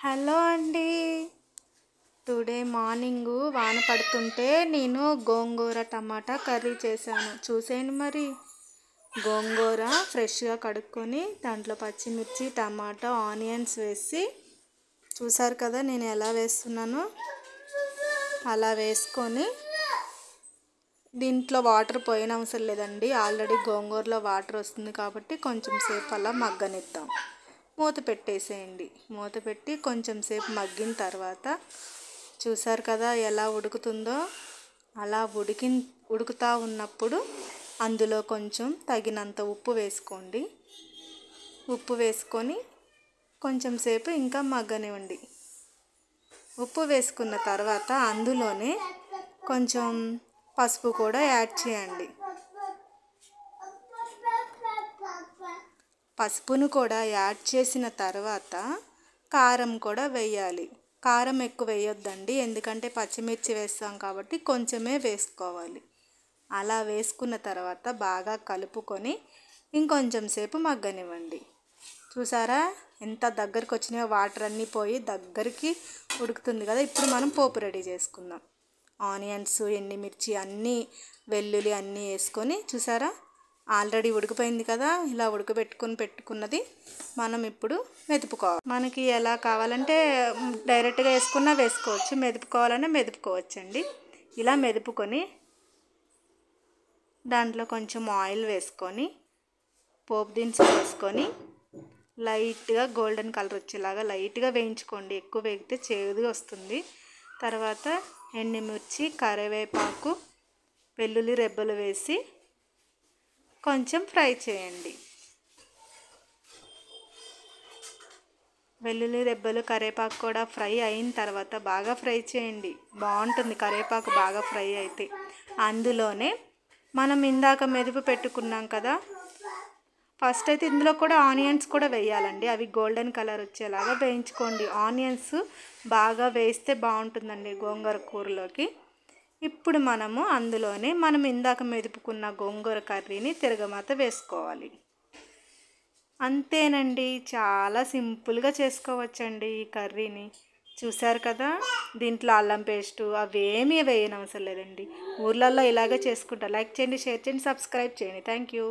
Hello అండి. Today morning వాన పడుతుంటే నేను గోంగూర టమాటా కర్రీ చేశాను. చూసేయండి మరి. గోంగూర ఫ్రెష్గా కడుక్కొని దాంట్లో పచ్చిమిర్చి టమాటా ఆనియన్స్ వేసి, చూసారు కదా నేను ఎలా వేస్తున్నానో అలా వేసుకొని, దీంట్లో వాటర్ పోయిన అవసరం లేదండి. ఆల్రెడీ గోంగూరలో వాటర్ వస్తుంది కాబట్టి కొంచెం సేపు అలా మగ్గనిద్దాం. మూత పెట్టేసేయండి. మూత పెట్టి కొంచెం సేపు మగ్గిన తర్వాత చూసారు కదా ఎలా ఉడుకుతుందో. అలా ఉడుకుతూ ఉన్నప్పుడు అందులో కొంచెం తగినంత ఉప్పు వేసుకోండి. ఉప్పు వేసుకొని కొంచెం సేపు ఇంకా మగ్గనివ్వండి. ఉప్పు వేసుకున్న తర్వాత అందులోనే కొంచెం పసుపు కూడా యాడ్ చేయండి. పసుపును కూడా యాడ్ చేసిన తర్వాత కారం కూడా వేయాలి. కారం ఎక్కువ వేయొద్దండి, ఎందుకంటే పచ్చిమిర్చి వేస్తాం కాబట్టి కొంచెమే వేసుకోవాలి. అలా వేసుకున్న తర్వాత బాగా కలుపుకొని ఇంకొంచెం సేపు మగ్గనివ్వండి. చూసారా ఎంత దగ్గరికి వచ్చినాయో, వాటర్ అన్నీ పోయి దగ్గరికి ఉడుకుతుంది కదా. ఇప్పుడు మనం పోపు రెడీ చేసుకుందాం. ఆనియన్స్, ఎండుమిర్చి అన్నీ, వెల్లుల్లి అన్నీ వేసుకొని, చూసారా ఆల్రెడీ ఉడికిపోయింది కదా. ఇలా పెట్టుకున్నది మనం ఇప్పుడు మెదుపుకోవాలి. మనకి ఎలా కావాలంటే డైరెక్ట్గా వేసుకున్నా వేసుకోవచ్చు, మెదుపుకోవాలన్నా మెదుపుకోవచ్చండి. ఇలా మెదుపుకొని దాంట్లో కొంచెం ఆయిల్ వేసుకొని పోపు దినుసులు వేసుకొని లైట్గా గోల్డెన్ కలర్ వచ్చేలాగా లైట్గా వేయించుకోండి. ఎక్కువ వేగితే చేదుగా వస్తుంది. తర్వాత ఎండుమిర్చి, కరివేపాకు, వెల్లుల్లి రెబ్బలు వేసి కొంచెం ఫ్రై చేయండి. వెల్లుల్లి రెబ్బలు, కరివేపాకు కూడా ఫ్రై అయిన తర్వాత బాగా ఫ్రై చేయండి. బాగుంటుంది కరివేపాకు బాగా ఫ్రై అయితే. అందులోనే మనం ఇందాక మెదుపు పెట్టుకున్నాం కదా, ఫస్ట్ అయితే ఇందులో కూడా ఆనియన్స్ కూడా వేయాలండి. అవి గోల్డెన్ కలర్ వచ్చేలాగా వేయించుకోండి. ఆనియన్స్ బాగా వేస్తే బాగుంటుందండి గోంగూర కూరలోకి. ఇప్పుడు అందులోనే మనం ఇందాక మెదుపుకున్న గోంగూర కర్రీని తిరగమాత వేసుకోవాలి. అంతేనండి, చాలా సింపుల్గా చేసుకోవచ్చండి ఈ కర్రీని. చూసారు కదా, దీంట్లో అల్లం పేస్టు అవేమీ వేయనవసరం లేదండి. ఊర్లలో ఇలాగే చేసుకుంటారు. లైక్ చేయండి, షేర్ చేయండి, సబ్స్క్రైబ్ చేయండి. Thank you.